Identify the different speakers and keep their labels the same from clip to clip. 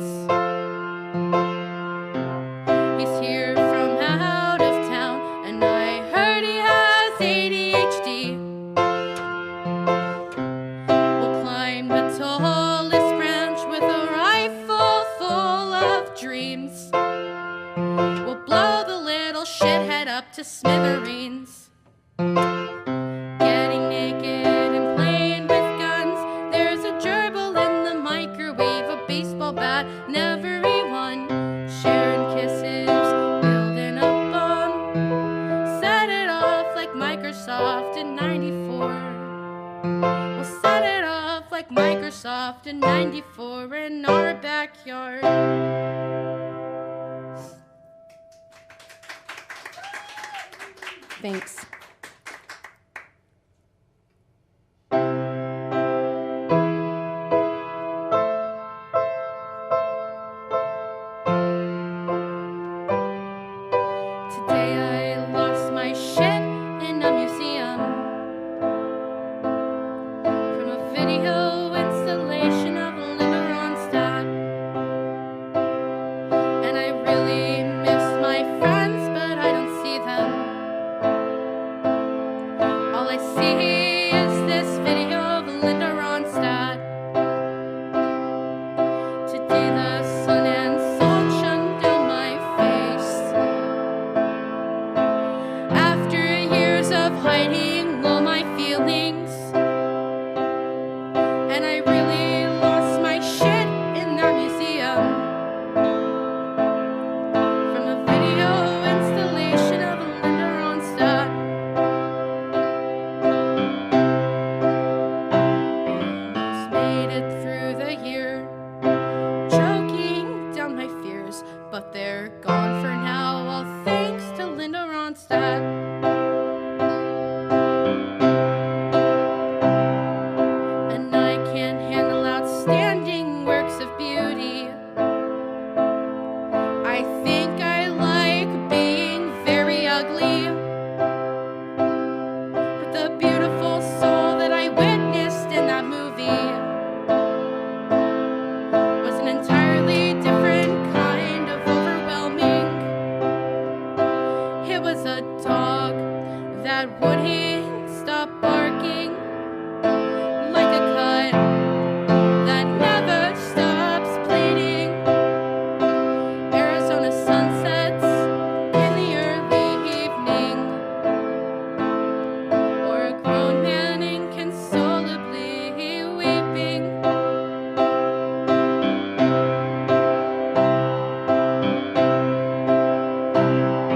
Speaker 1: smithereens. He's here from out of town, and I heard he has ADHD. We'll climb the tallest branch with a rifle full of dreams. We'll blow the little shithead up to smithereens. Getting naked and playing with guns. There's a gerbil in the microwave, a baseball bat, never one. Sharing kisses, building a bomb. Set it off like Microsoft in '94. We'll set it off like Microsoft in '94 in our backyard. Thanks. Today I lost my shit in a museum from a video installation of Linda Ronstadt. And I really miss my friends, but I don't see them. All I see is this video of Linda Ronstadt. Today the sun and salt shone down my face. After years of hiding all my feelings, and I really lost my shit in that museum from a video installation of Linda Ronstadt. Almost made it through the year, choking down my fears, but they're gone for now, all thanks to Linda Ronstadt. And I can't handle outstanding works of beauty. I think I like being very ugly. But the beautiful soul that I witnessed in that movie was an entirely different kind of overwhelming. It was a dog that wouldn't stop barking, like a cut that never stops bleeding. Arizona sunsets in the early evening, or a grown man inconsolably weeping.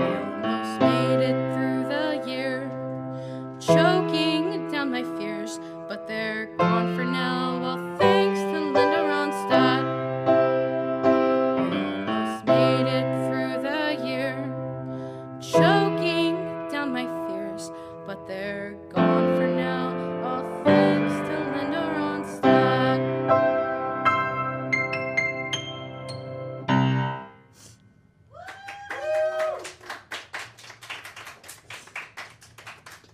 Speaker 1: Almost made it through the year, choking down my fears, but they're gone for now, all thanks to Linda Ronstadt. Almost made it through the year, choking down my fears, but they're gone for now, all thanks to Linda Ronstadt.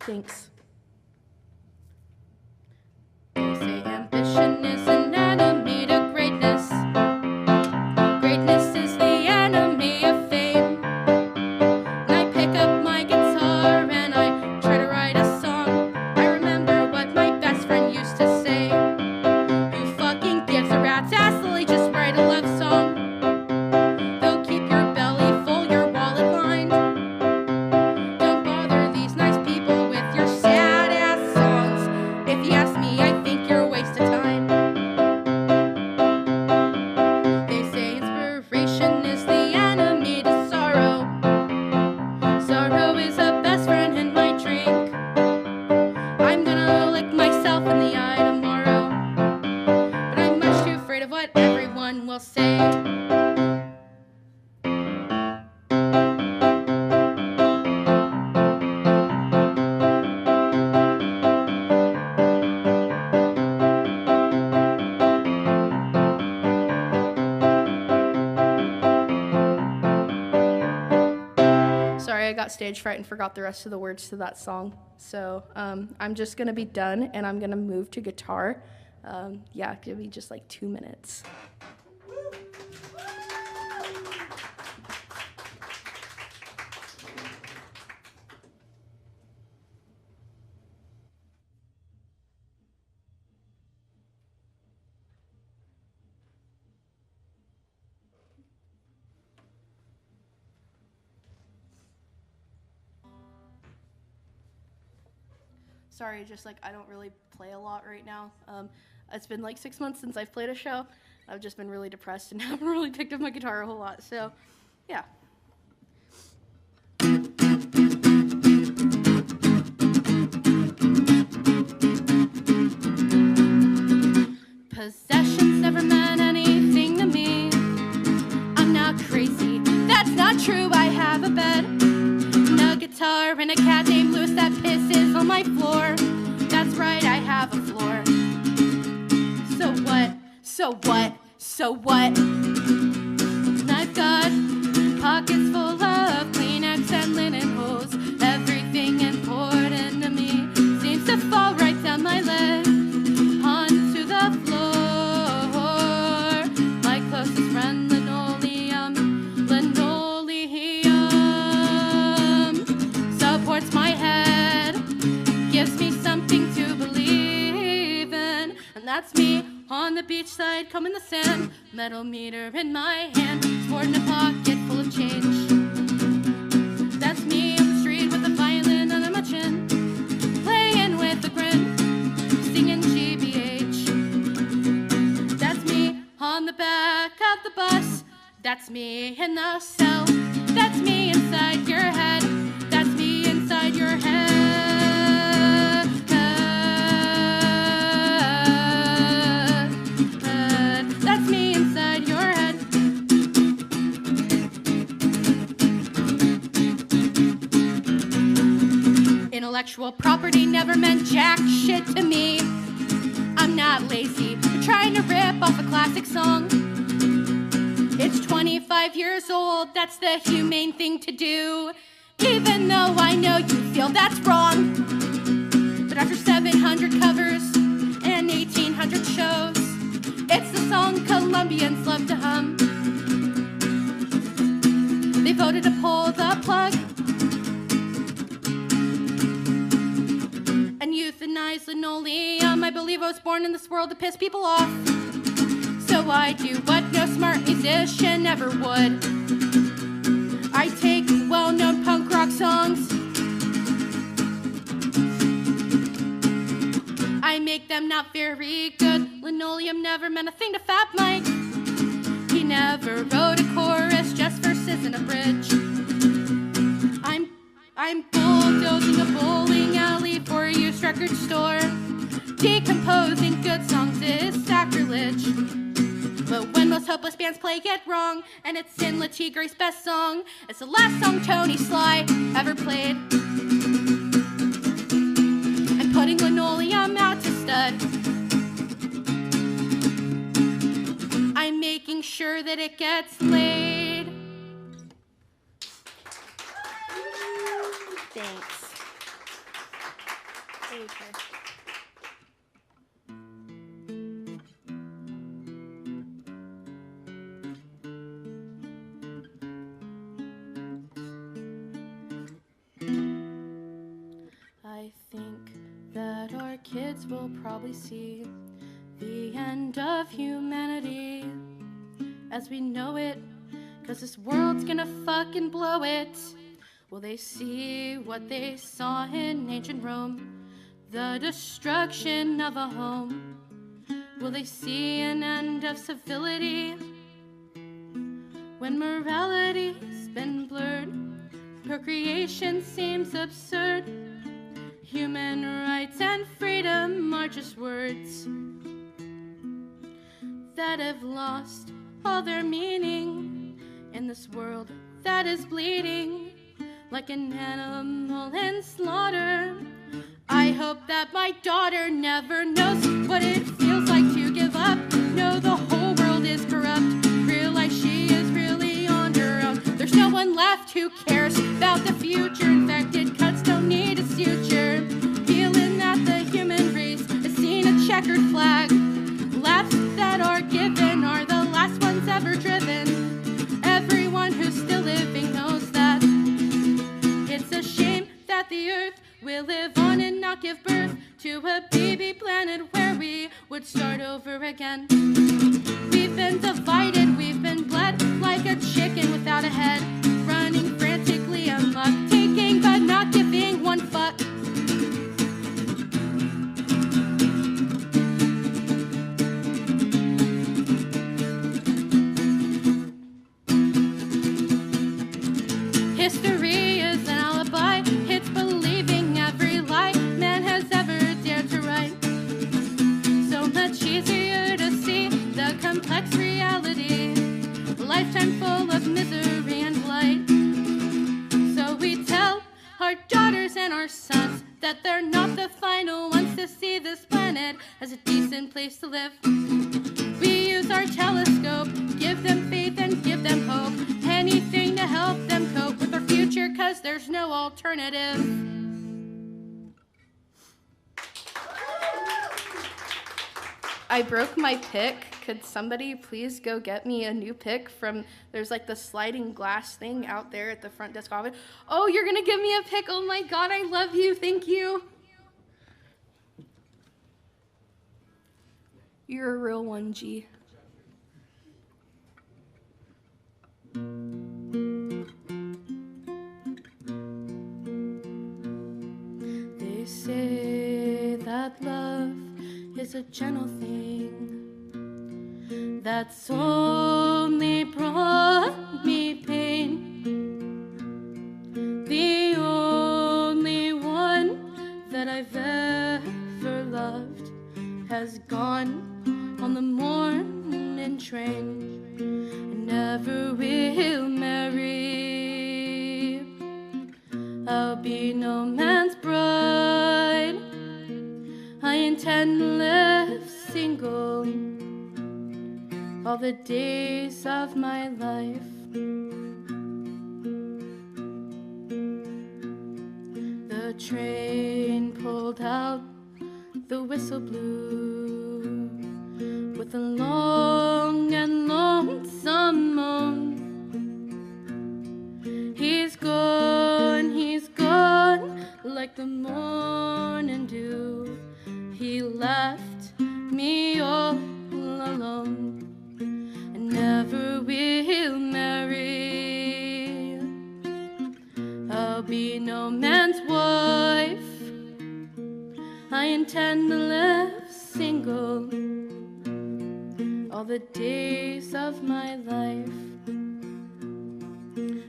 Speaker 1: Thanks. They say ambition is an enemy to greatness. Greatness is the enemy of fame. And I pick up my guitar and I try to write a song. I remember what my best friend used to say. Who fucking gives a rat's ass? Lily, just write a love song. They'll keep your belly full, your wallet lined. Don't bother these nice people with your sad ass songs. If you ask me, I think you're a waste of time. They say inspiration is the enemy to sorrow. Sorrow is a best friend in my drink. I'm gonna lick myself in the eye tomorrow, but I'm much too afraid of what everyone will say. Sorry, I got stage fright and forgot the rest of the words to that song. So I'm just gonna be done and I'm gonna move to guitar. Yeah, give me just like 2 minutes. Sorry, just like I don't really play a lot right now. It's been like 6 months since I've played a show. I've just been really depressed and haven't really picked up my guitar a whole lot. So, yeah. Possessions never meant anything to me. I'm not crazy, that's not true. I have a bed, a guitar, and a cat named Louis that pisses on my floor. That's right, I have a floor. So what? So what? So what? And I've got pockets full of Kleenex and linen holes. Everything important to me seems to fall right down my leg onto the floor. My closest friend, linoleum, supports my head, gives me something to believe in, and that's me on the beach side, comb in the sand, metal meter in my hand, sporting a pocket full of change. That's me on the street with a violin under my chin, playing with a grin, singing GBH. That's me on the back of the bus. That's me in the cell. That's me inside your head. That's me inside your head. That's me inside your head. Intellectual property never meant jack shit to me. I'm not lazy, I'm trying to rip off a classic song. It's 25 years old, that's the humane thing to do. Even though I know you feel that's wrong. But after 700 covers and 1,800 shows, it's the song Colombians love to hum. They voted to pull the plug and euthanize linoleum. I believe I was born in this world to piss people off. So I do what no smart musician ever would. I take well-known punk rock songs, I make them not very good. Linoleum never meant a thing to Fat Mike. He never wrote a chorus, just verses and a bridge. I'm bulldozing a bowling alley for a used record store. Decomposing good songs is sacrilege. But when most hopeless bands play it wrong, and it's in La Tigre's best song, it's the last song Tony Sly ever played. I'm putting linoleum out to stud. I'm making sure that it gets laid. Thanks. Okay. I think that our kids will probably see the end of humanity as we know it, 'cause this world's gonna fucking blow it. Will they see what they saw in ancient Rome, the destruction of a home? Will they see an end of civility when morality's been blurred? Procreation seems absurd. Human rights and freedom are just words that have lost all their meaning in this world that is bleeding like an animal in slaughter. I hope that my daughter never knows what it feels like to give up. Know the whole world is corrupt. Realize she is really on her own. There's no one left who cares about the future. Infected cuts don't need a suture. Feeling that the human race has seen a checkered flag. Laps that are given are the last ones ever driven. Everyone who's still living knows that. It's a shame that the earth will live on and not give birth to a baby planet where we would start over again. We've been divided, we've been bled like a chicken without a head, running frantically amok, taking but not giving one fuck. History is an alibi. It's believing every lie man has ever dared to write. So much easier to see the complex reality. A lifetime full of misery and blight. So we tell our daughters and our sons that they're not the final ones to see this planet as a decent place to live. We use our telescope, give them faith and give them hope. Anything to help them cope with their future, 'cause there's no alternative. I broke my pick. Could somebody please go get me a new pick from, there's like the sliding glass thing out there at the front desk office. Oh, you're gonna give me a pick. Oh my God, I love you. Thank you. You're a real one, G. They say that love is a gentle thing that's only brought me pain. The only one that I've ever loved has gone on the morning train. I never will marry. I'll be no man's bride. I intend to live single all the days of my life. The train pulled out, the whistle blew with a long and lonesome moan. He's gone like the morning dew. He left me all alone. I never will marry. I'll be no man's wife. I intend to live single all the days of my life.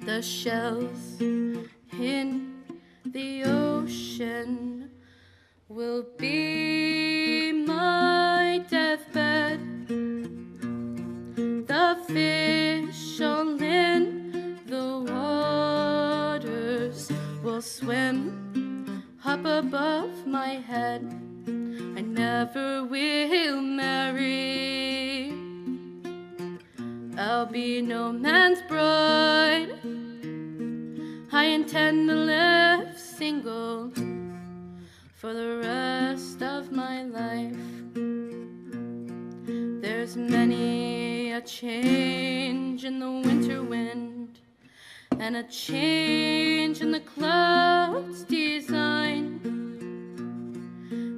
Speaker 1: The shells in the ocean will be my deathbed. The fish all in the waters will swim up above my head. I never will marry. I'll be no man's bride. I intend to live single for the rest of my life. There's many a change in the winter wind and a change in the clouds' design.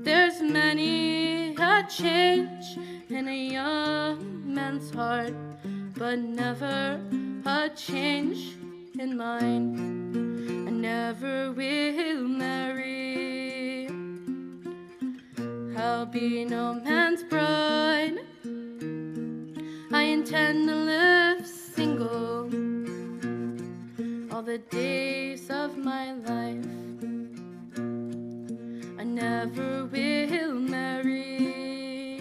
Speaker 1: There's many a change in a young man's heart, but never a change in mine. I never will marry. I'll be no man's bride. I intend to live single all the days of my life. I never will marry.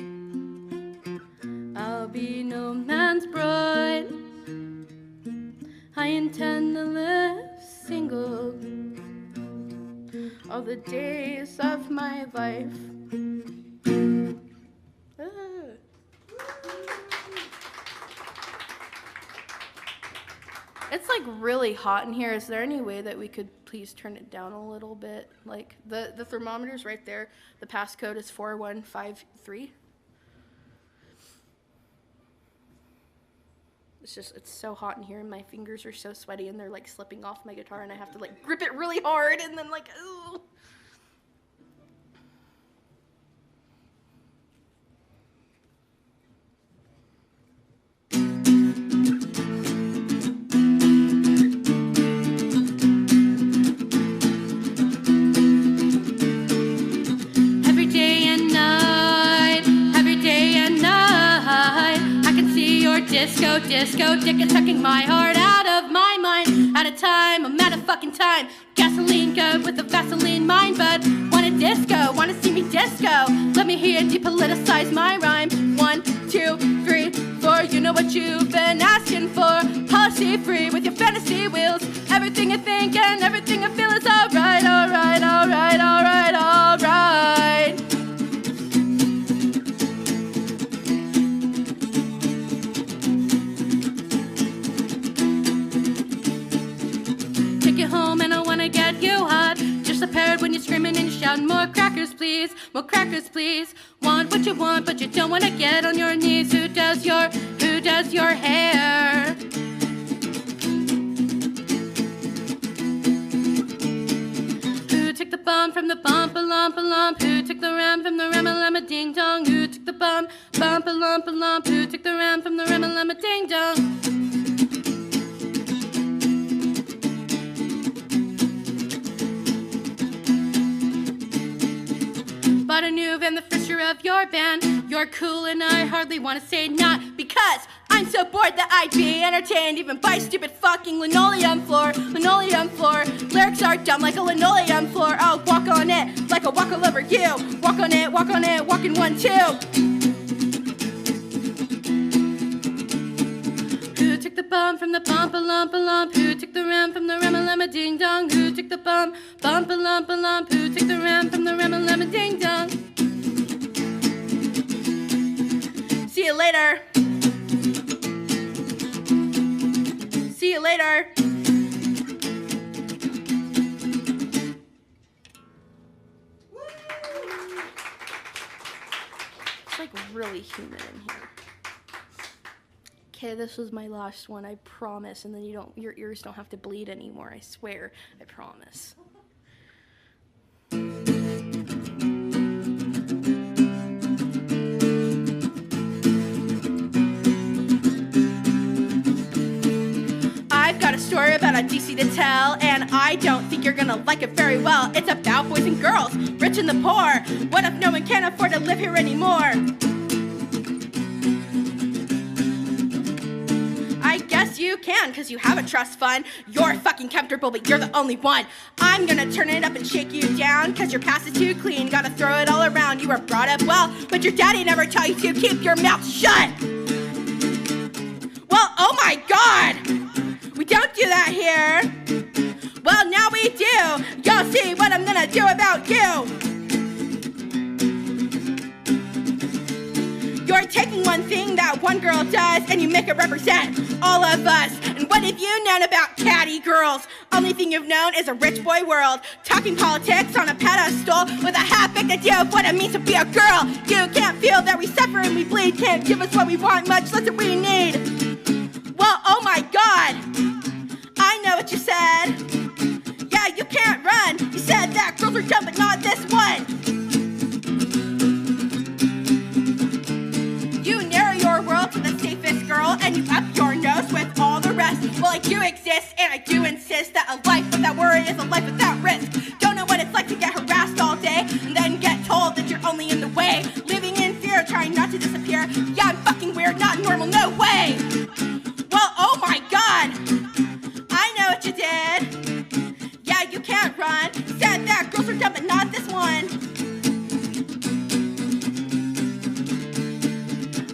Speaker 1: I'll be no man's bride. I intend to live single all the days of my life. It's like really hot in here. Is there any way that we could please turn it down a little bit? Like the thermometer's right there. The passcode is 4153. It's so hot in here and my fingers are so sweaty and they're like slipping off my guitar and I have to like grip it really hard and then like, ooh. Every day and night, I can see your disco dick is sucking my heart out of my mind. out of time, I'm out of fucking time. Gasoline good with a Vaseline mind, but want a disco, wanna see me disco. Let me hear you depoliticize my rhyme. 1, 2, 3, 4, you know what you've been asking for. Policy free with your fantasy wheels. Everything I think and everything I feel is alright, alright, alright, alright, alright. Take you home and I wanna get you hot. Just prepared when you're screaming and you're shouting, more crackers please, more crackers please. Want what you want but you don't wanna get on your knees. Who does your hair? Who took the bomb from the bump-a-lump-a-lump? Who took the ram from the ram-a-lam-a-ding-dong? Who took the bomb, bump-a-lump-a-lump? Who took the ram from the ram-a-lam-a-ding-dong? Bought a new van, the first year of your band. You're cool and I hardly want to say not, because I'm so bored that I'd be entertained even by stupid fucking linoleum floor. Linoleum floor. Lyrics are dumb like a linoleum floor. I'll walk on it like I walk all over you. Walk on it, walk in 1, 2. Who took the bomb from the bump-a-lump-a-lump? Who took the ram from the ram-a-lam-a-ding-dong? Who took the bomb, bump-a-lump-a-lump? Who took the ram from the ram-a-lam-a-ding-dong? See you later. See you later. It's like really humid in here. Okay, this was my last one, I promise, and then your ears don't have to bleed anymore, I swear, I promise. I've got a story about a DC to tell, and I don't think you're gonna like it very well. It's about boys and girls, rich and the poor. What if no one can afford to live here anymore? I guess you can, cause you have a trust fund. You're fucking comfortable, but you're the only one. I'm gonna turn it up and shake you down, cause your past is too clean, gotta throw it all around. You were brought up well, but your daddy never taught you to keep your mouth shut. Well, oh my God, we don't do that here. Well, now we do. Y'all see what I'm gonna do about you. You're taking one thing that one girl does and you make it represent all of us. And what have you known about catty girls? Only thing you've known is a rich boy world, talking politics on a pedestal with a half-baked idea of what it means to be a girl. You can't feel that we suffer and we bleed, can't give us what we want, much less what we need. Well, oh my God, I know what you said. Yeah, you can't run. You said that girls are dumb, but not this one. You narrow your world to the safest girl, and you up your nose with all the rest. Well, I do exist, and I do insist that a life without worry is a life without risk. Don't know what it's like to get harassed all day, and then get told that you're only in the way. Living in fear, trying not to disappear. Yeah, I'm fucking weird, not normal, no way. Well, oh my God, I know what you did. Yeah, you can't run. Said that girls are dumb, but not this one.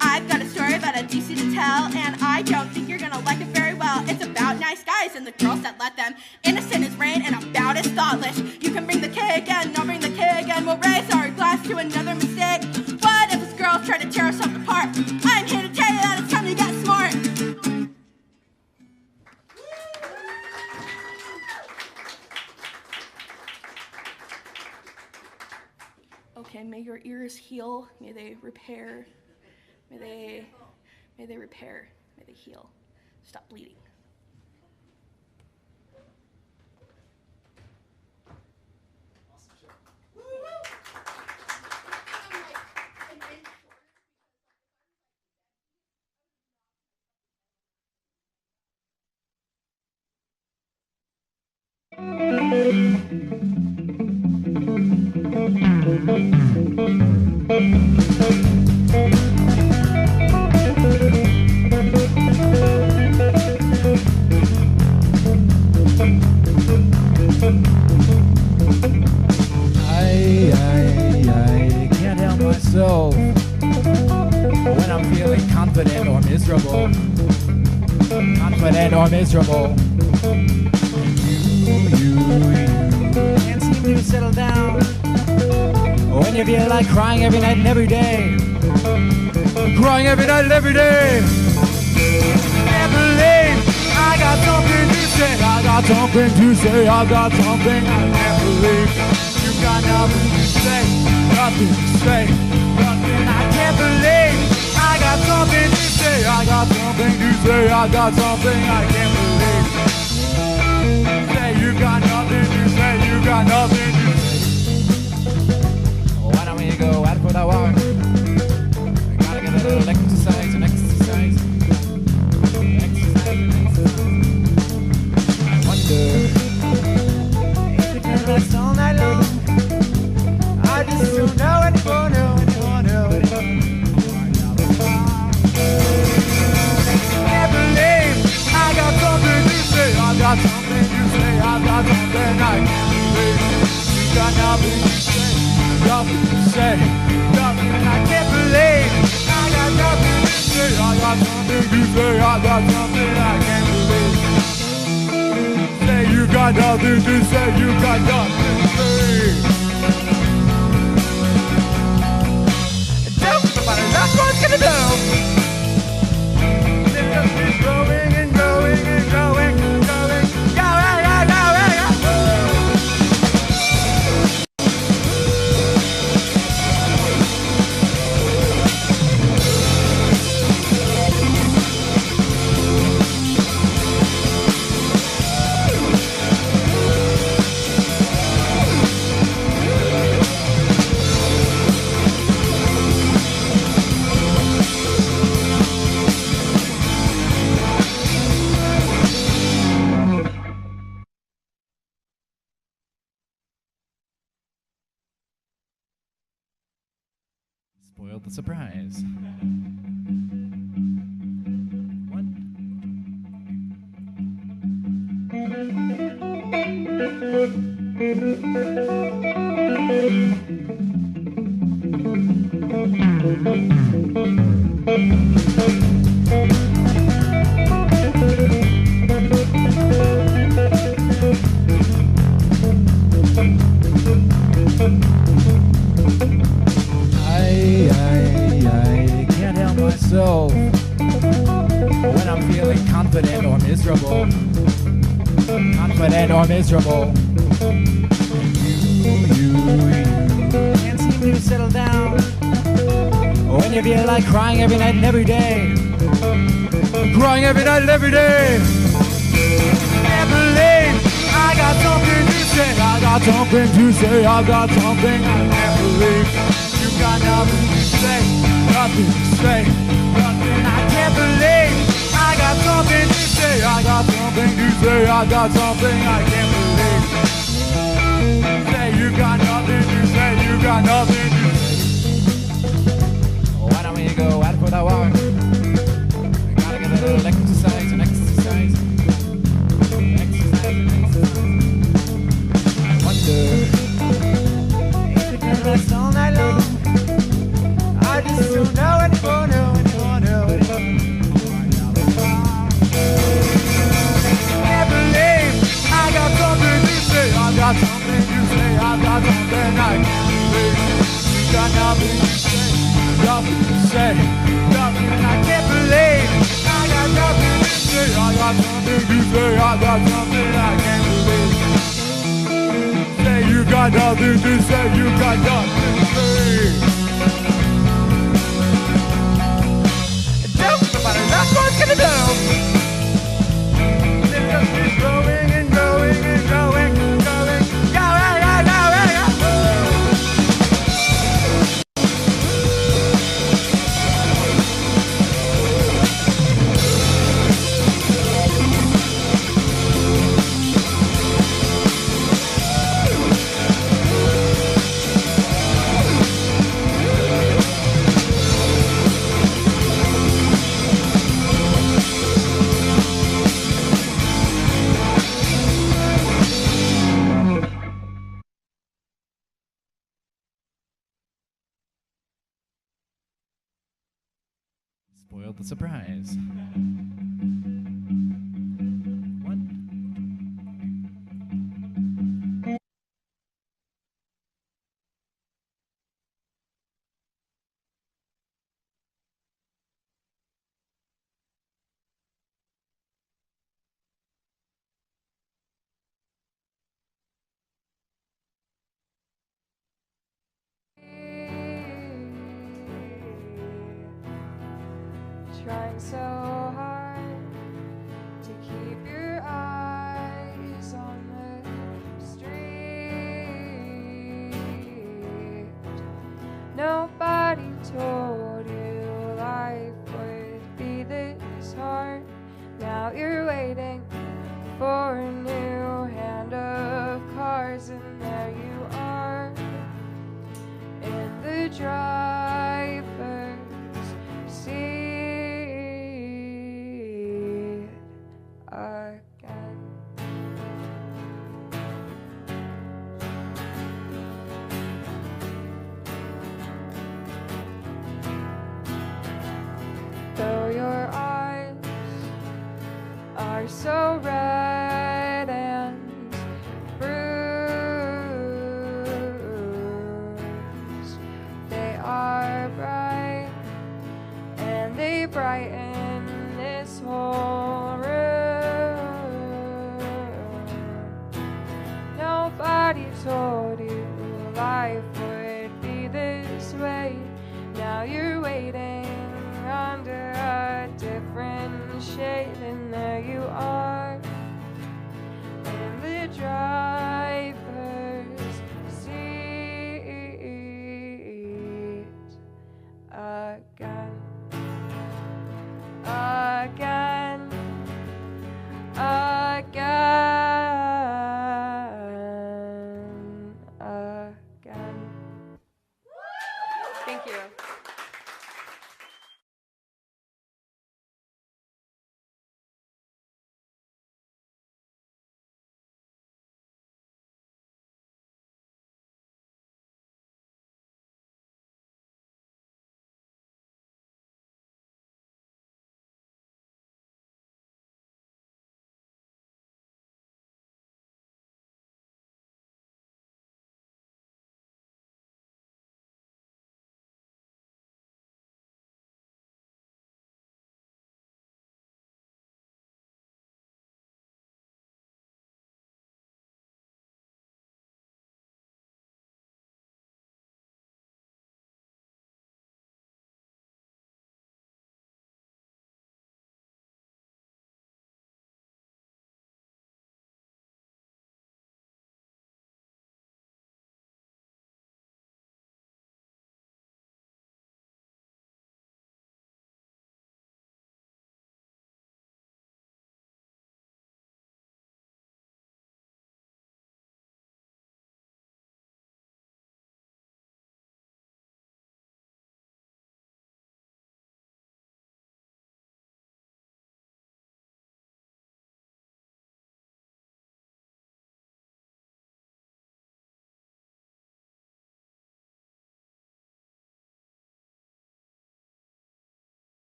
Speaker 1: I've got a story about a DC to tell, and I don't think you're gonna like it very well. It's about nice guys and the girls that let them. Innocent as rain and about as thoughtless. You can bring the K again, I'll bring the K again. We'll raise our glass to another mistake. What if this girl's trying to tear us apart? I'm here to tell you that it's time to get smart. Okay, may your ears heal, may they repair, may they repair, may they heal. Stop bleeding.
Speaker 2: miserable, confident or miserable. You can't seem to settle down when you feel like crying every night and every day. Crying every night and every day. Can't believe I got something to say. I got something to say. I got something I can't believe. You got nothing to say. Nothing to say. Nothing I can't believe. I got something to say. I got something to say. I got something I can't believe. Say you got nothing to say. You got nothing to say. Why don't we go out for that walk? We gotta get a little exercise and exercise. Exercise and exercise. I wonder if it can last all night long. I just don't know anymore, no anymore, no anymore. Can't believe I got something to say. I got something to say. I got something I can't believe. You got nothing to say. Nothing to say. Nothing I can't believe. I got nothing to say. I got something to say. I got something I can't believe. Say you got nothing to say. You got nothing to say. Don't nobody knows what's gonna do. It just keeps growing and growing and growing, growing, going, spoiled the surprise. What? I can't help myself when I'm feeling confident or miserable. Confident or miserable. You can't seem to settle down when you feel like crying every night and every day. Crying every night and every day. Can't believe I got something to say. I got something to say. I got something I can't believe. You got nothing to say. Nothing to say. Nothing I can't believe. I got something to say. I got something to say. I got something I can't believe. Say you got nothing to say. You got nothing to say. Why don't we go out for that walk? We gotta get a little exercise and exercise. Exercise and exercise. I wonder if it can last all night long. I just don't know anymore, no anymore, no anymore. Can't believe I got something to say. I got something to say. I got something I can't believe. You got nothing to say. Nothing to say. Nothing I can't believe. I got nothing to say. I got something to say. I got something I can't believe. Say you got nothing to say. You got nothing to say. Nobody knows what's gonna do. It just keeps growing and growing and growing, growing, going, revealed the surprise. What?
Speaker 3: Trying so hard to keep your eyes on the street. Nobody told you life would be this hard. Now you're waiting for a new hand of cards, and there you are in the driver's seat again. Though your eyes are so red and bruised, they are bright, and they brighten this whole room. Nobody told you life would be this way. Now you're waiting under a different shade, and there you are in the driver's seat again, again, again, again. Thank you.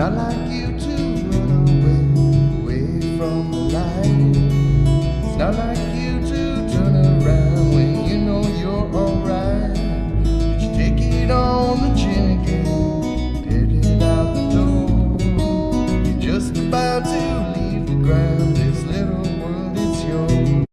Speaker 4: not like you to run away from the light. It's not like you to turn around when you know you're alright. Just take it on the chin again, headed out the door. You're just about to leave the ground. This little world is yours.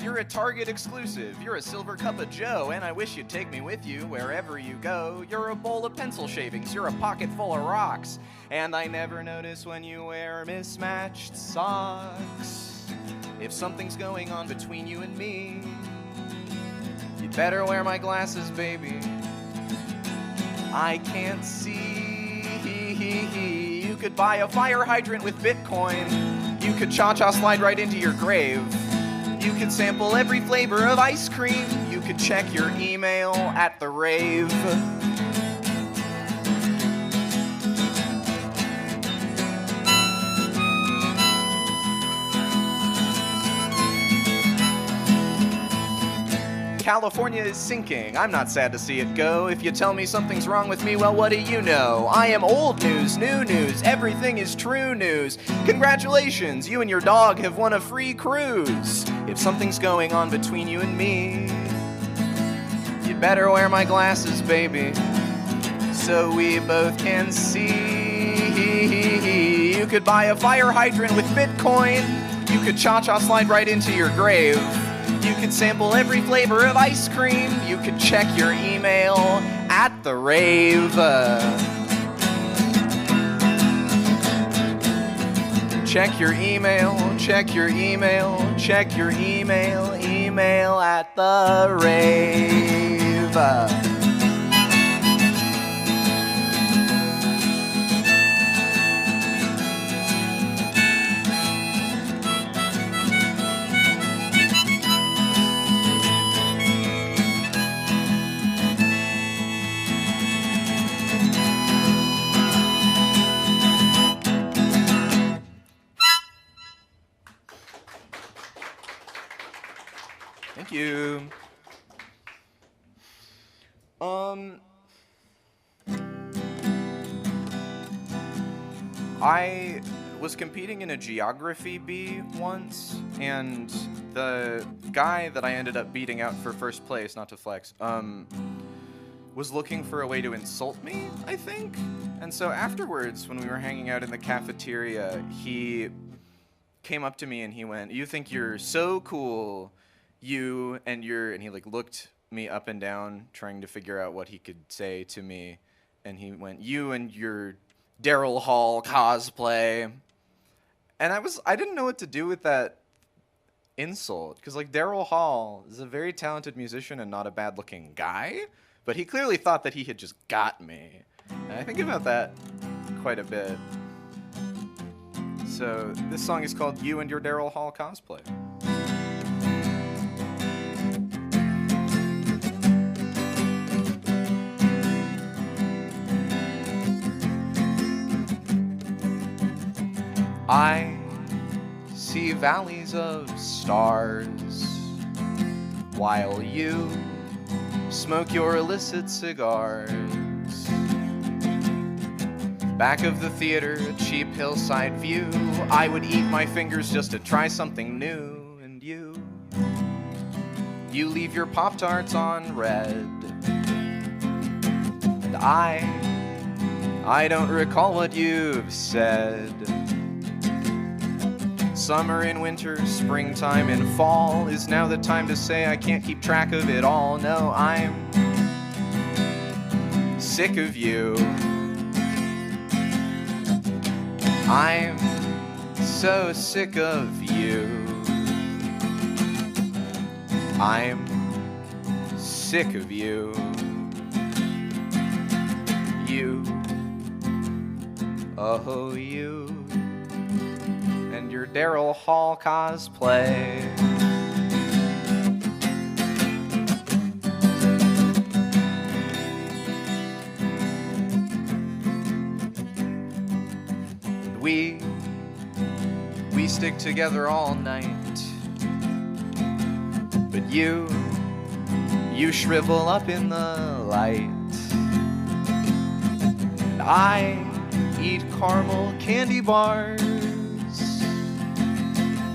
Speaker 5: You're a Target exclusive, you're a silver cup of joe, and I wish you'd take me with you wherever you go. You're a bowl of pencil shavings, you're a pocket full of rocks, and I never notice when you wear mismatched socks. If something's going on between you and me, you'd better wear my glasses, baby. I can't see. You could buy a fire hydrant with Bitcoin. You could cha-cha slide right into your grave. You could sample every flavor of ice cream. You could check your email at the rave. California is sinking, I'm not sad to see it go. If you tell me something's wrong with me, well, what do you know? I am old news, new news, everything is true news. Congratulations, you and your dog have won a free cruise. If something's going on between you and me, you'd better wear my glasses, baby, so we both can see. You could buy a fire hydrant with Bitcoin. You could cha-cha slide right into your grave. You could sample every flavor of ice cream. You could check your email at the rave. Check your email, check your email, check your email, email at the rave. Thank you. I was competing in a geography bee once, and the guy that I ended up beating out for first place, not to flex, was looking for a way to insult me, I think. And so afterwards, when we were hanging out in the cafeteria, he came up to me and he went, "You think you're so cool, you and your," and he like looked me up and down trying to figure out what he could say to me, and he went, "You and your Daryl Hall cosplay." And I didn't know what to do with that insult, because like Daryl Hall is a very talented musician and not a bad looking guy, but he clearly thought that he had just got me. And I think about that quite a bit. So this song is called "You and Your Daryl Hall Cosplay." I see valleys of stars while you smoke your illicit cigars. Back of the theater, a cheap hillside view. I would eat my fingers just to try something new. And you leave your Pop-Tarts on red. And I don't recall what you've said. Summer and winter, springtime and fall. Is now the time to say I can't keep track of it all? No, I'm sick of you. I'm so sick of you. I'm sick of you. You, oh you, and your Daryl Hall cosplay. we stick together all night. But you shrivel up in the light. And I eat caramel candy bars,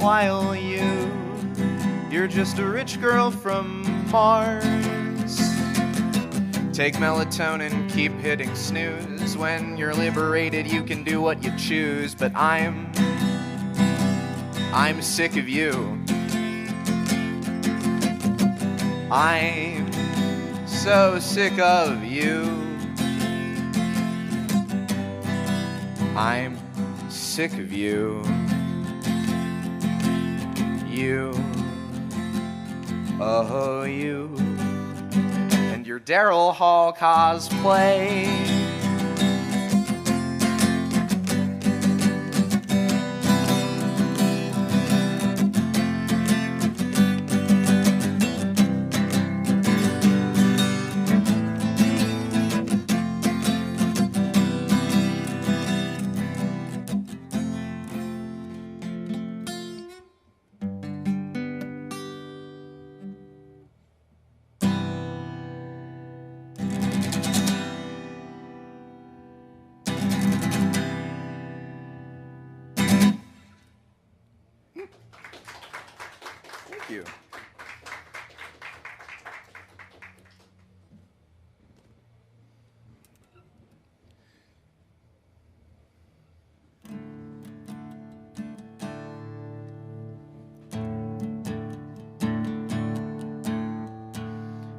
Speaker 5: while you're just a rich girl from Mars. Take melatonin, keep hitting snooze. When you're liberated, you can do what you choose. But I'm sick of you. I'm so sick of you. I'm sick of you. You, oh you, and your Daryl Hall cosplay. Thank you.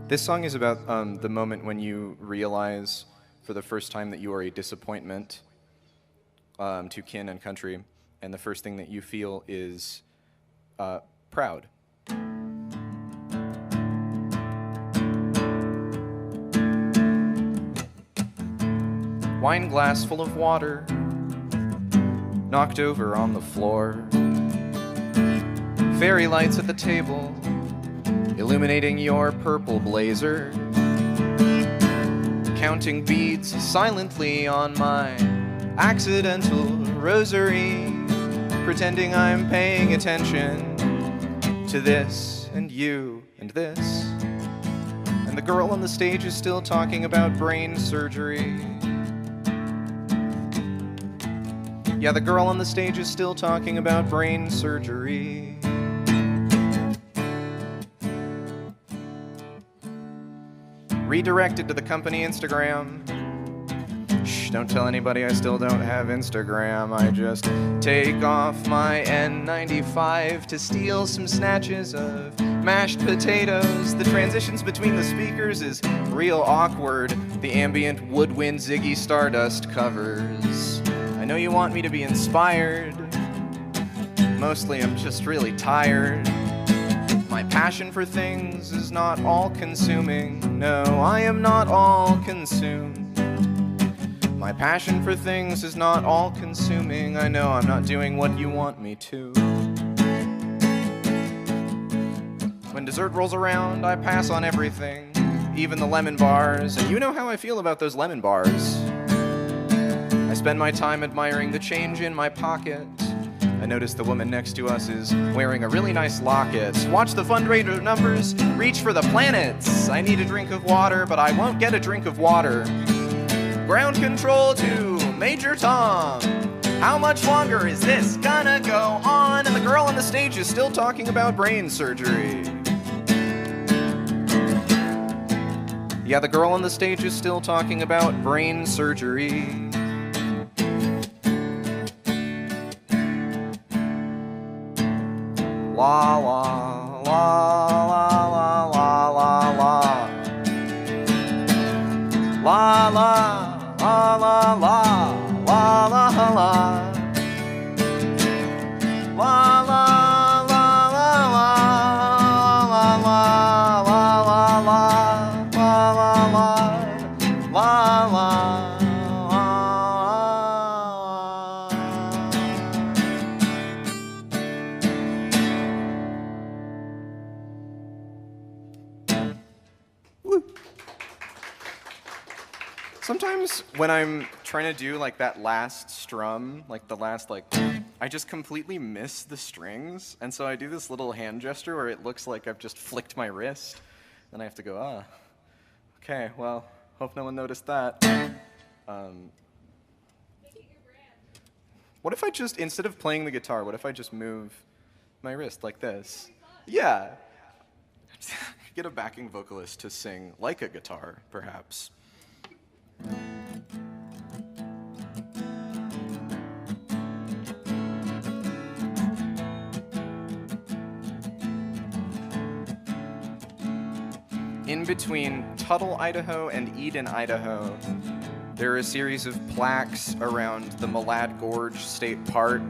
Speaker 5: This song is about the moment when you realize for the first time that you are a disappointment to kin and country, and the first thing that you feel is proud. Wine glass full of water, knocked over on the floor. Fairy lights at the table, illuminating your purple blazer. Counting beads silently on my accidental rosary, pretending I'm paying attention to this and you and this. And the girl on the stage is still talking about brain surgery. Yeah, the girl on the stage is still talking about brain surgery. Redirected to the company Instagram. Shh, don't tell anybody I still don't have Instagram. I just take off my N95 to steal some snatches of mashed potatoes. The transitions between the speakers is real awkward. The ambient woodwind Ziggy Stardust covers. I know you want me to be inspired. Mostly I'm just really tired. My passion for things is not all-consuming. No, I am not all-consumed. My passion for things is not all-consuming. I know I'm not doing what you want me to. When dessert rolls around, I pass on everything, even the lemon bars. And you know how I feel about those lemon bars. I spend my time admiring the change in my pocket. I notice the woman next to us is wearing a really nice locket. Watch the fundraiser numbers, reach for the planets. I need a drink of water, but I won't get a drink of water. Ground control to Major Tom. How much longer is this gonna go on? And the girl on the stage is still talking about brain surgery. Yeah, the girl on the stage is still talking about brain surgery. La la la la la la la la la la la la la la la la. La la la la la la la la la la la. Sometimes when I'm trying to do like that last strum, like the last I just completely miss the strings, and so I do this little hand gesture where it looks like I've just flicked my wrist. Then I have to go, okay, well, hope no one noticed that. What if I just, instead of playing the guitar, what if I just move my wrist like this? Yeah. Get a backing vocalist to sing like a guitar, perhaps. In between Tuttle, Idaho and Eden, Idaho, there are a series of plaques around the Malad Gorge State Park.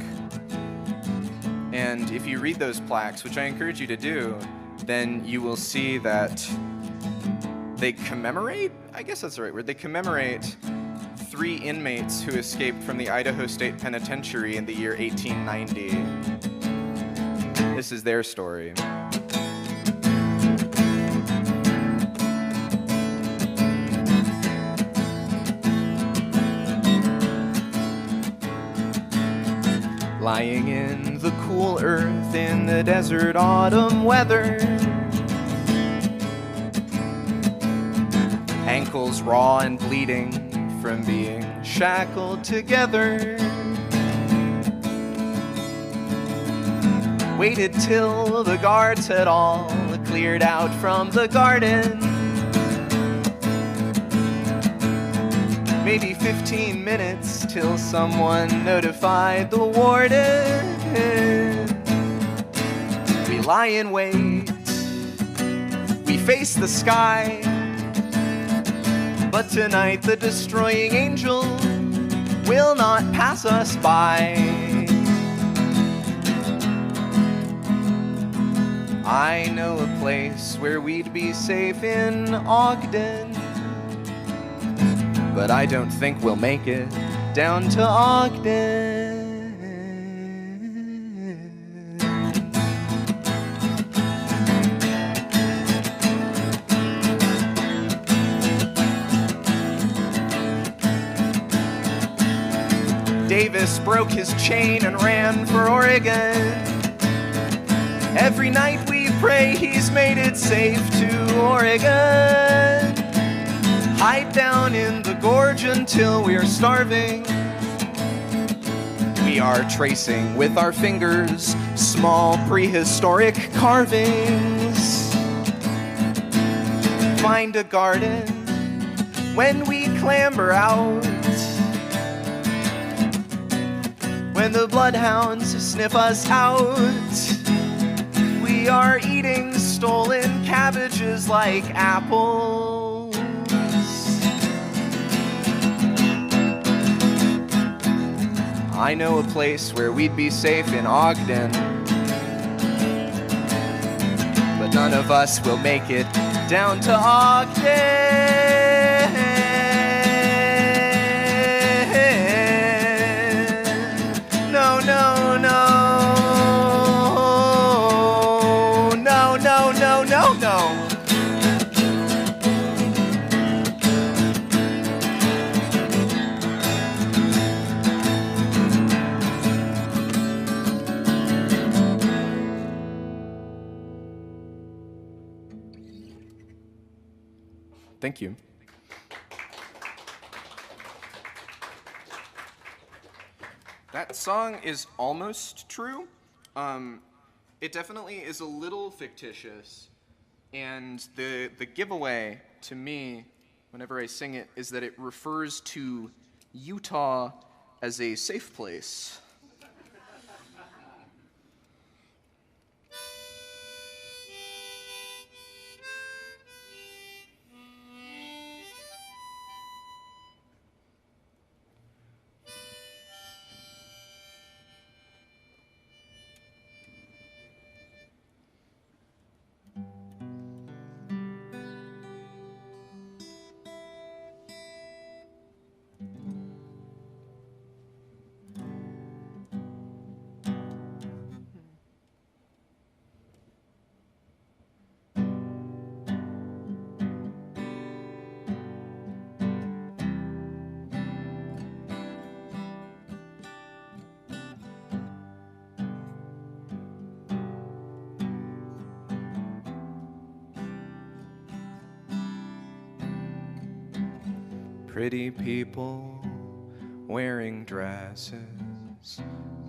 Speaker 5: And if you read those plaques, which I encourage you to do, then you will see that they commemorate, I guess that's the right word, they commemorate 3 inmates who escaped from the Idaho State Penitentiary in the year 1890. This is their story. Lying in the cool earth in the desert autumn weather, ankles raw and bleeding from being shackled together. Waited till the guards had all cleared out from the garden. Maybe 15 minutes till someone notified the warden. We lie in wait, we face the sky, but tonight the destroying angel will not pass us by. I know a place where we'd be safe in Ogden, but I don't think we'll make it down to Ogden. Davis broke his chain and ran for Oregon. Every night we pray he's made it safe to Oregon. Hide down in the gorge until we're starving. We are tracing with our fingers small prehistoric carvings. Find a garden when we clamber out. When the bloodhounds sniff us out, we are eating stolen cabbages like apples. I know a place where we'd be safe in Ogden, but none of us will make it down to Ogden. No, no, no. No, no, no, no, no. Thank you. That song is almost true. It definitely is a little fictitious, and the giveaway to me, whenever I sing it, is that it refers to Utah as a safe place. Pretty people wearing dresses.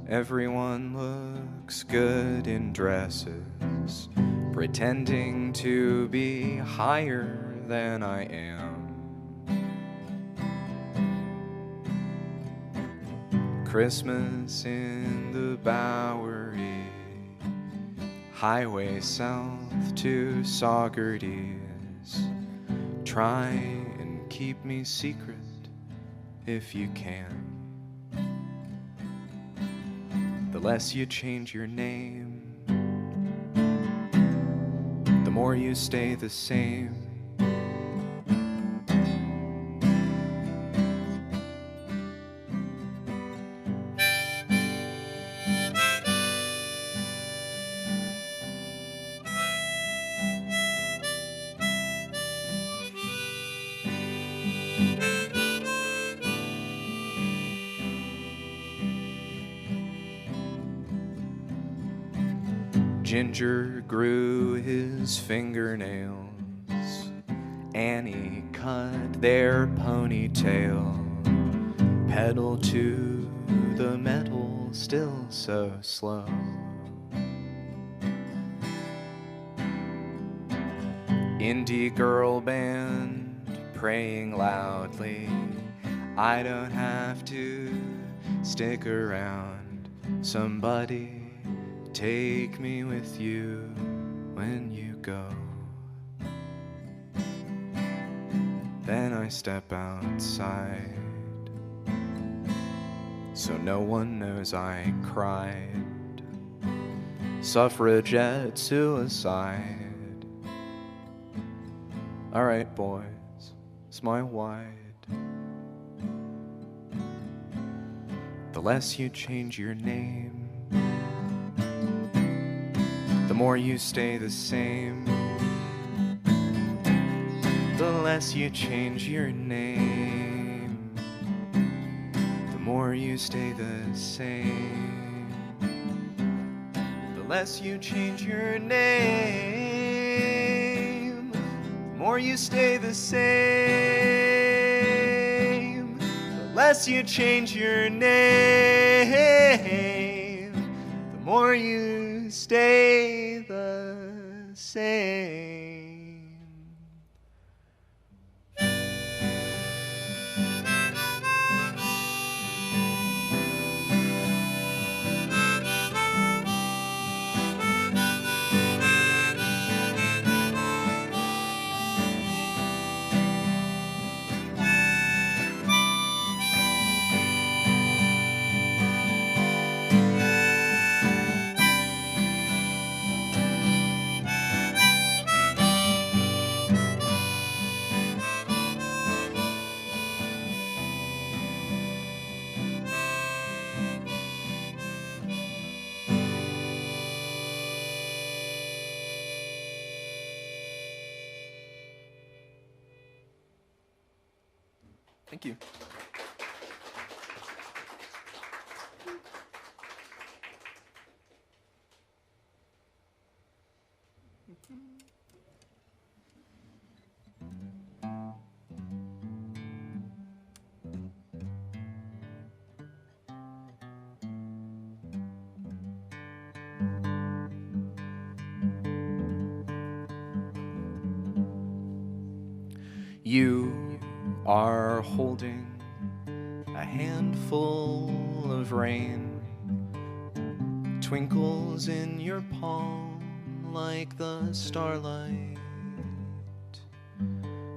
Speaker 5: Everyone looks good in dresses, pretending to be higher than I am. Christmas in the Bowery, highway south to Saugerties. Try and keep me secret if you can. The less you change your name, the more you stay the same. Ginger grew his fingernails. Annie cut their ponytail. Pedal to the metal, still so slow. Indie girl band praying loudly. I don't have to stick around. Somebody take me with you when you go. Then I step outside, so no one knows I cried. Suffragette suicide. All right, boys, smile wide. The less you change your name, the more you stay the same. The less you change your name, the more you stay the same. The less you change your name, the more you stay the same. The less you change your name, the more you stay the same. Thank you. You are holding a handful of rain, twinkles in your palm like the starlight.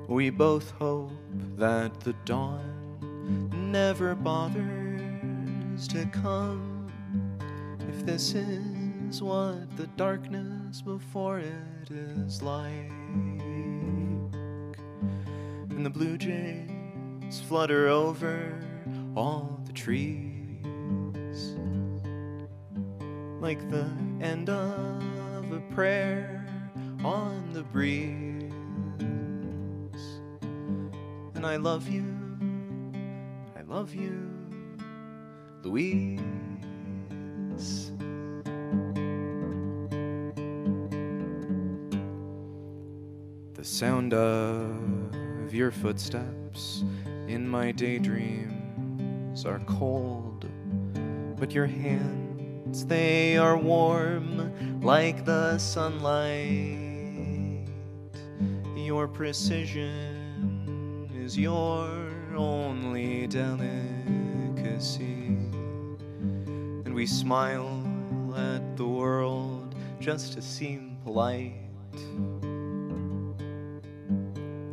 Speaker 5: We both hope that the dawn never bothers to come, if this is what the darkness before it is like. And the blue jays flutter over all the trees, like the end of a prayer on the breeze. And I love you, Louise. The sound of your footsteps in my daydreams are cold, but your hands, they are warm like the sunlight. Your precision is your only delicacy, and we smile at the world just to seem polite.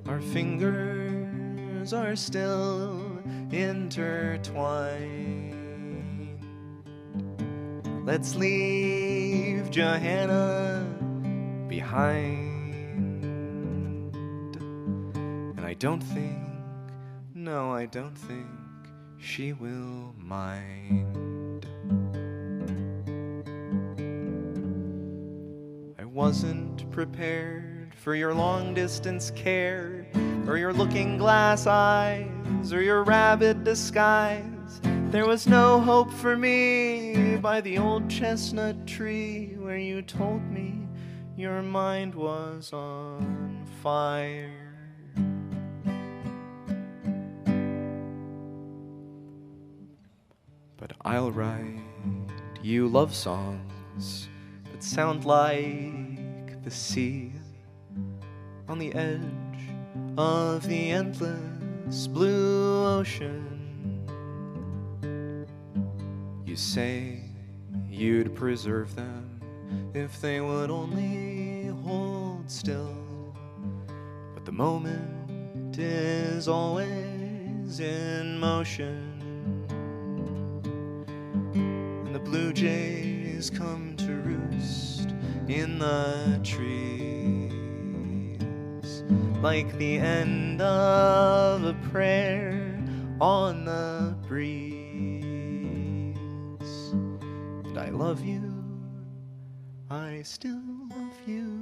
Speaker 5: Our fingers are still intertwined. Let's leave Johanna behind. And I don't think, no, I don't think she will mind. I wasn't prepared for your long-distance care, or your looking-glass eyes, or your rabid disguise. There was no hope for me by the old chestnut tree where you told me your mind was on fire. But I'll write you love songs that sound like the sea on the edge of the endless blue ocean. You say you'd preserve them if they would only hold still, but the moment is always in motion, and the blue jays come to roost in the trees like the end of a prayer on the breeze. And I love you, I still love you,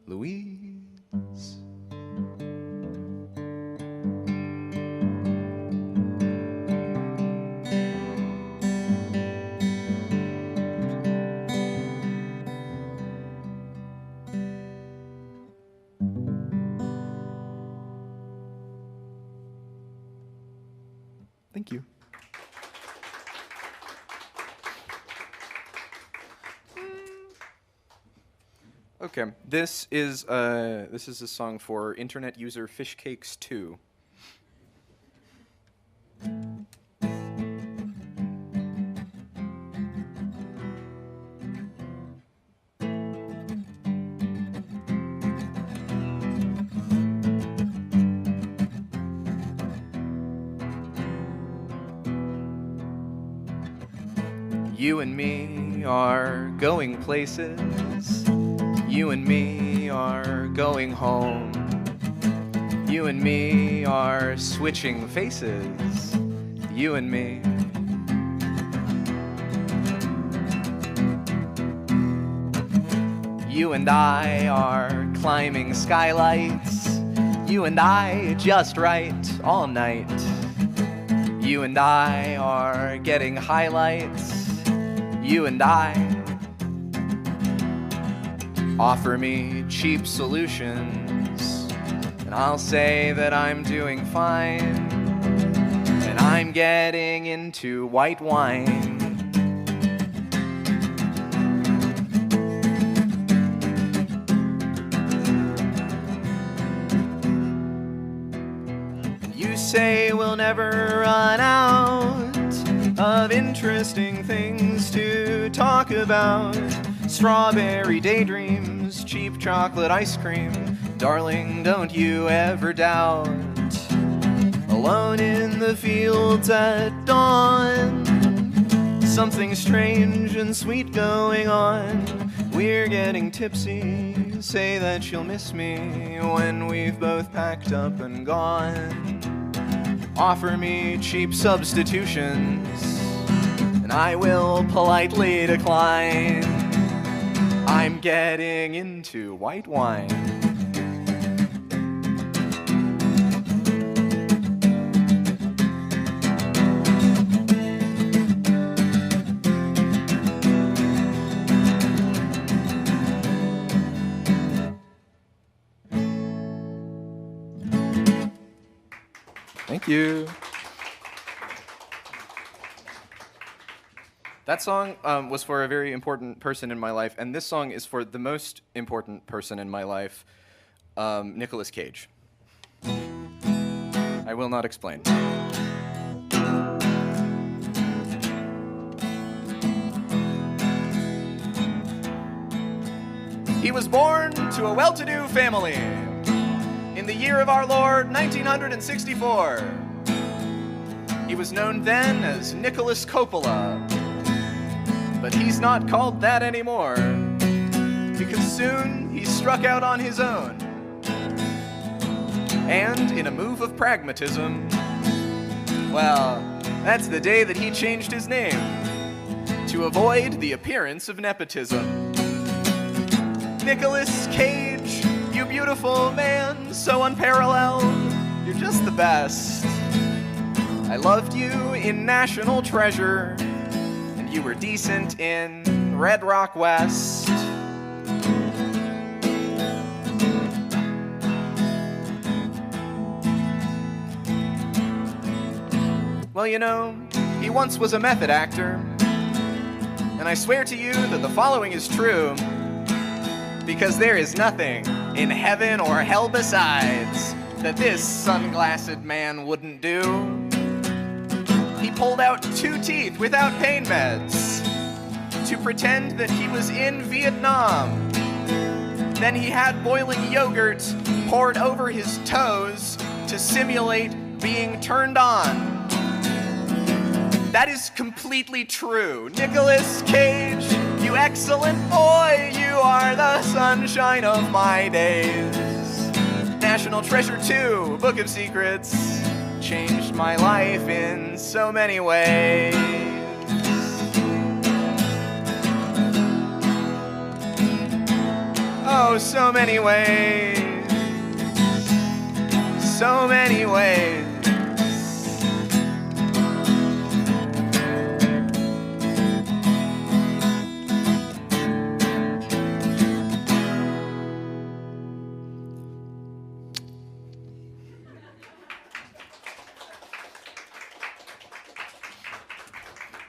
Speaker 5: Louise. Thank you. Okay, this is a song for internet user Fishcakes 2. You and me are going places. You and me are going home. You and me are switching faces. You and me. You and I are climbing skylights. You and I just write all night. You and I are getting highlights. You and I. Offer me cheap solutions, and I'll say that I'm doing fine, and I'm getting into white wine. You say we'll never run out of interesting things to talk about. Strawberry daydreams, cheap chocolate ice cream. Darling, don't you ever doubt. Alone in the fields at dawn, something strange and sweet going on. We're getting tipsy, say that you'll miss me when we've both packed up and gone. Offer me cheap substitutions, and I will politely decline. I'm getting into white wine. Thank you. That song was for a very important person in my life, and this song is for the most important person in my life, Nicolas Cage. I will not explain. He was born to a well-to-do family in the year of our Lord, 1964. He was known then as Nicholas Coppola, but he's not called that anymore, because soon he struck out on his own. And in a move of pragmatism, well, that's the day that he changed his name to avoid the appearance of nepotism. Nicolas Cage, you beautiful man, so unparalleled, you're just the best. I loved you in National Treasure, and you were decent in Red Rock West. Well, you know, he once was a method actor, and I swear to you that the following is true, because there is nothing in heaven or hell besides that this sunglassed man wouldn't do. He pulled out 2 teeth without pain meds to pretend that he was in Vietnam. Then he had boiling yogurt poured over his toes to simulate being turned on. That is completely true. Nicolas Cage, you excellent boy, you are the sunshine of my days. National Treasure 2, Book of Secrets, changed my life in so many ways. Oh, so many ways. So many ways.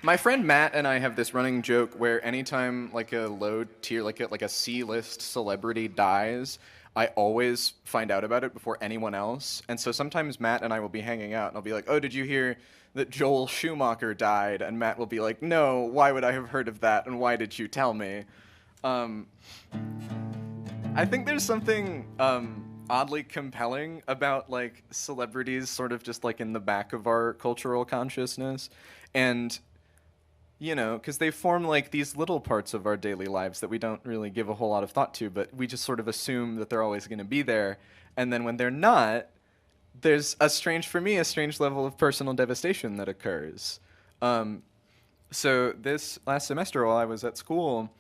Speaker 5: My friend Matt and I have this running joke where anytime like a low tier, like a C-list celebrity dies, I always find out about it before anyone else. And so sometimes Matt and I will be hanging out and I'll be like, oh, did you hear that Joel Schumacher died? And Matt will be like, no, why would I have heard of that? And why did you tell me? I think there's something oddly compelling about like celebrities sort of just like in the back of our cultural consciousness. And you know, because they form like these little parts of our daily lives that we don't really give a whole lot of thought to, but we just sort of assume that they're always going to be there. And then when they're not, there's a strange level of personal devastation that occurs. So this last semester while I was at school,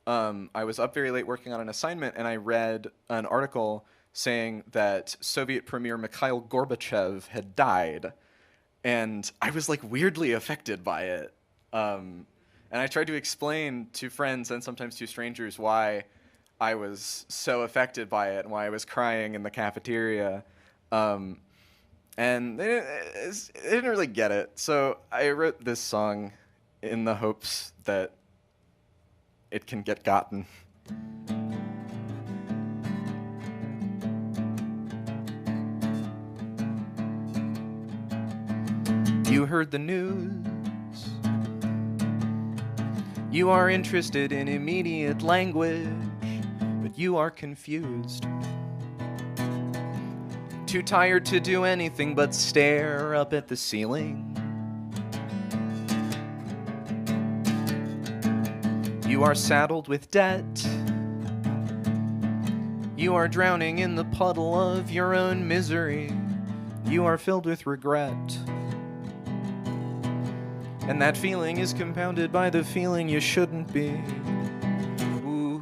Speaker 5: I was up very late working on an assignment, and I read an article saying that Soviet Premier Mikhail Gorbachev had died. And I was like weirdly affected by it. And I tried to explain to friends and sometimes to strangers why I was so affected by it and why I was crying in the cafeteria. And they didn't really get it. So I wrote this song in the hopes that it can get gotten. You heard the news. You are interested in immediate language, but you are confused. Too tired to do anything but stare up at the ceiling. You are saddled with debt. You are drowning in the puddle of your own misery. You are filled with regret. And that feeling is compounded by the feeling you shouldn't be. Ooh.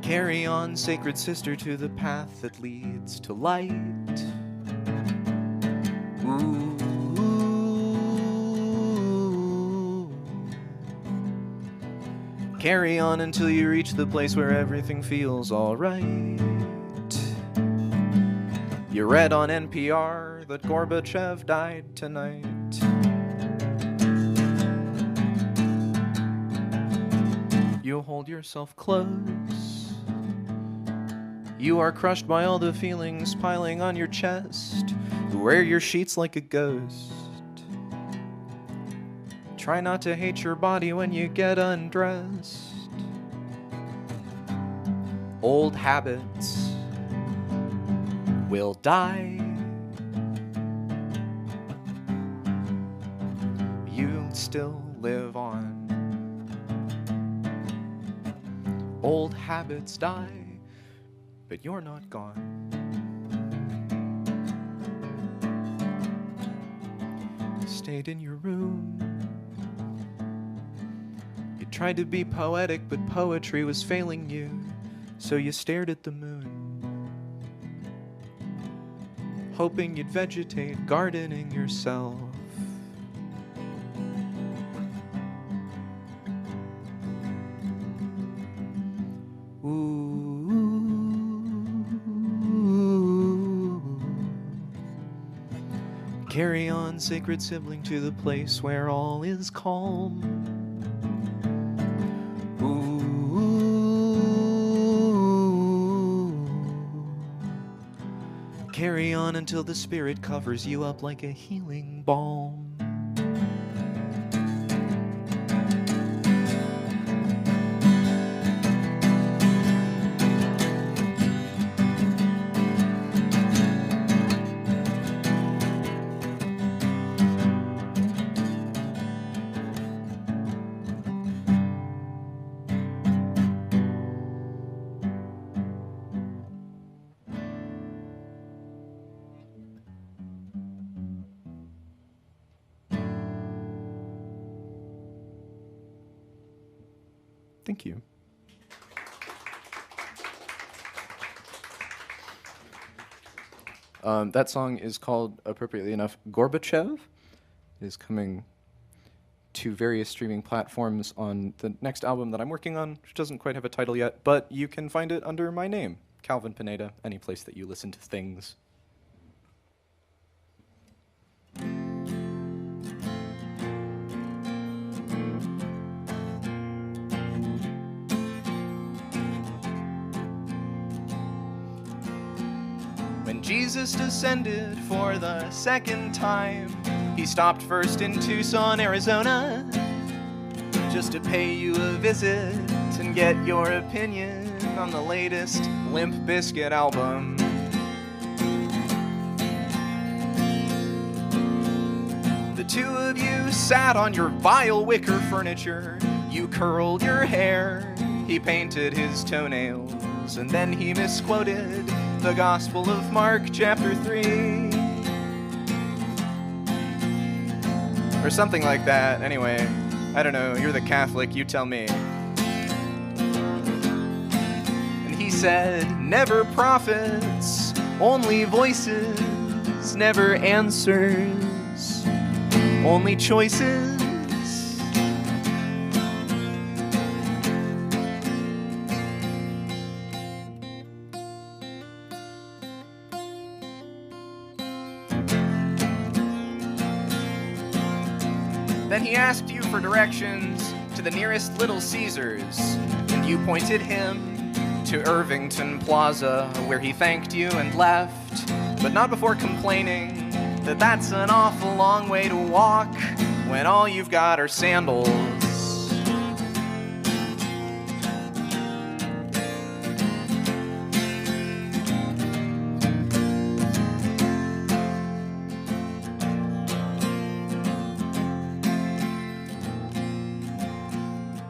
Speaker 5: Carry on, sacred sister, to the path that leads to light. Ooh. Carry on until you reach the place where everything feels alright. You read on NPR that Gorbachev died tonight. You hold yourself close. You are crushed by all the feelings piling on your chest. You wear your sheets like a ghost. Try not to hate your body when you get undressed. Old habits will die. You still live on. Old habits die, but you're not gone. You stayed in your room. You tried to be poetic, but poetry was failing you, so you stared at the moon, hoping you'd vegetate, gardening yourself. Carry on, sacred sibling, to the place where all is calm. Carry on until the spirit covers you up like a healing balm. Thank you. That song is called, appropriately enough, Gorbachev. It is coming to various streaming platforms on the next album that I'm working on, which doesn't quite have a title yet, but you can find it under my name, Calvin Pineda, any place that you listen to things. Jesus descended for the second time. He stopped first in Tucson, Arizona, just to pay you a visit and get your opinion on the latest Limp Bizkit album. The two of you sat on your vile wicker furniture. You curled your hair. He painted his toenails, and then he misquoted the Gospel of Mark, chapter 3. Or something like that. Anyway, I don't know. You're the Catholic. You tell me. And he said, never prophets, only voices, never answers, only choices. Then he asked you for directions to the nearest Little Caesars, and you pointed him to Irvington Plaza, where he thanked you and left, but not before complaining that that's an awful long way to walk when all you've got are sandals.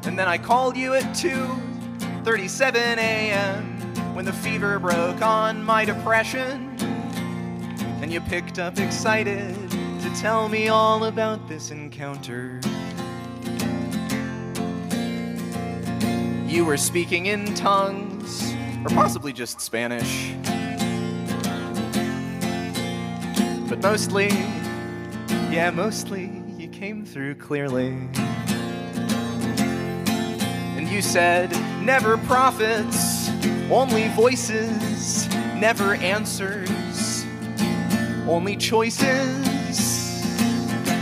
Speaker 5: And then I called you at 2:37 a.m. when the fever broke on my depression, and you picked up excited to tell me all about this encounter. You were speaking in tongues, or possibly just Spanish, but mostly you came through clearly. You said, never prophets, only voices, never answers, only choices.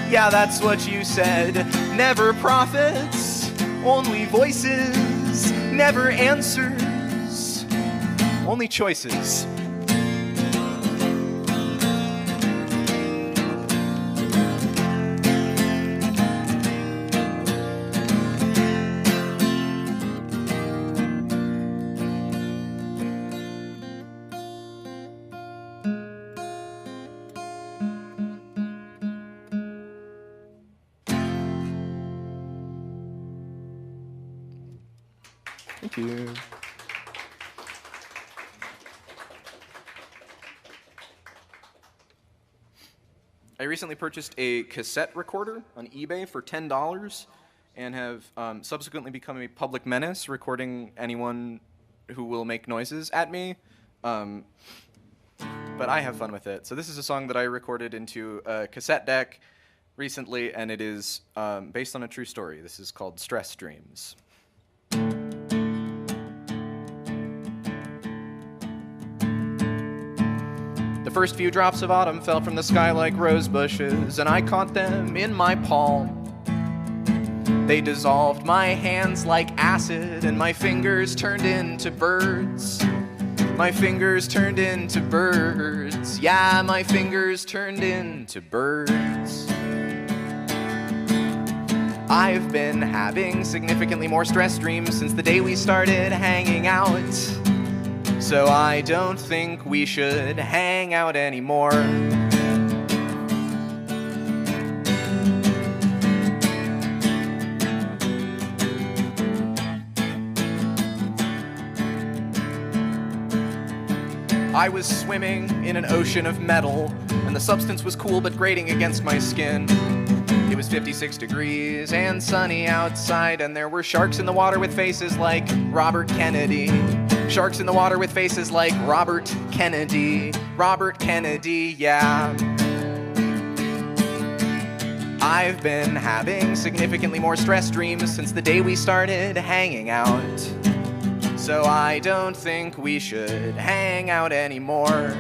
Speaker 5: Yeah, that's what you said. Never profits, only voices. Never answers, only choices. Thank you. I recently purchased a cassette recorder on eBay for $10 and have subsequently become a public menace, recording anyone who will make noises at me. But I have fun with it. So this is a song that I recorded into a cassette deck recently, and it is based on a true story. This is called Stress Dreams. The first few drops of autumn fell from the sky like rose bushes, and I caught them in my palm. They dissolved my hands like acid, and my fingers turned into birds. My fingers turned into birds. Yeah, my fingers turned into birds. I've been having significantly more stress dreams since the day we started hanging out. So I don't think we should hang out anymore. I was swimming in an ocean of metal, and the substance was cool but grating against my skin. It was 56 degrees and sunny outside, and there were sharks in the water with faces like Robert Kennedy. Sharks in the water with faces like Robert Kennedy. Robert Kennedy, yeah. I've been having significantly more stress dreams since the day we started hanging out. So I don't think we should hang out anymore.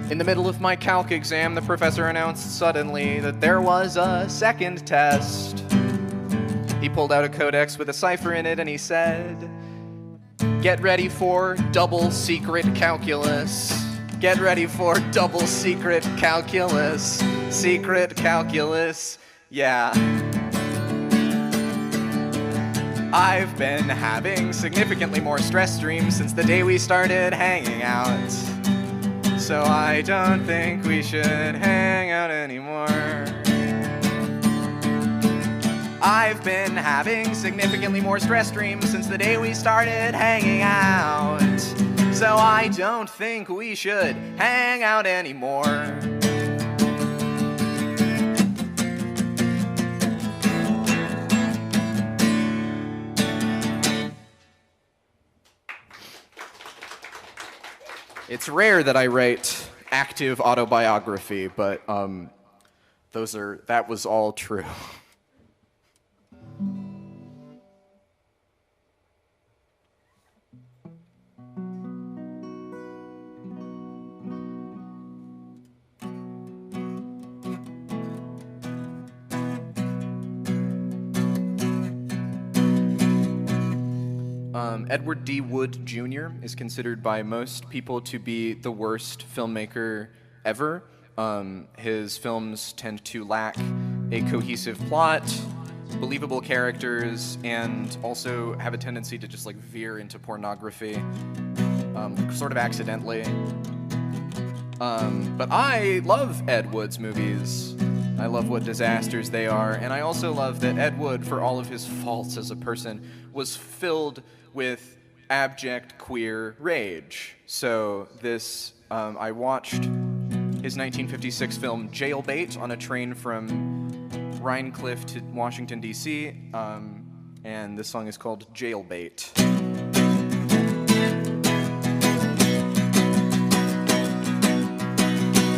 Speaker 5: In the middle of my calc exam, the professor announced suddenly that there was a second test. He pulled out a codex with a cipher in it and he said, "Get ready for double secret calculus. Get ready for double secret calculus. Secret calculus, yeah." I've been having significantly more stress dreams since the day we started hanging out. So I don't think we should hang out anymore. I've been having significantly more stress dreams since the day we started hanging out. So I don't think we should hang out anymore. It's rare that I write active autobiography, but that was all true. Edward D. Wood Jr. is considered by most people to be the worst filmmaker ever. His films tend to lack a cohesive plot, believable characters, and also have a tendency to just like veer into pornography, sort of accidentally. But I love Ed Wood's movies. I love what disasters they are, and I also love that Ed Wood, for all of his faults as a person, was filled with abject queer rage. So this, I watched his 1956 film Jailbait on a train from Rhinecliff to Washington, D.C., and this song is called Jailbait.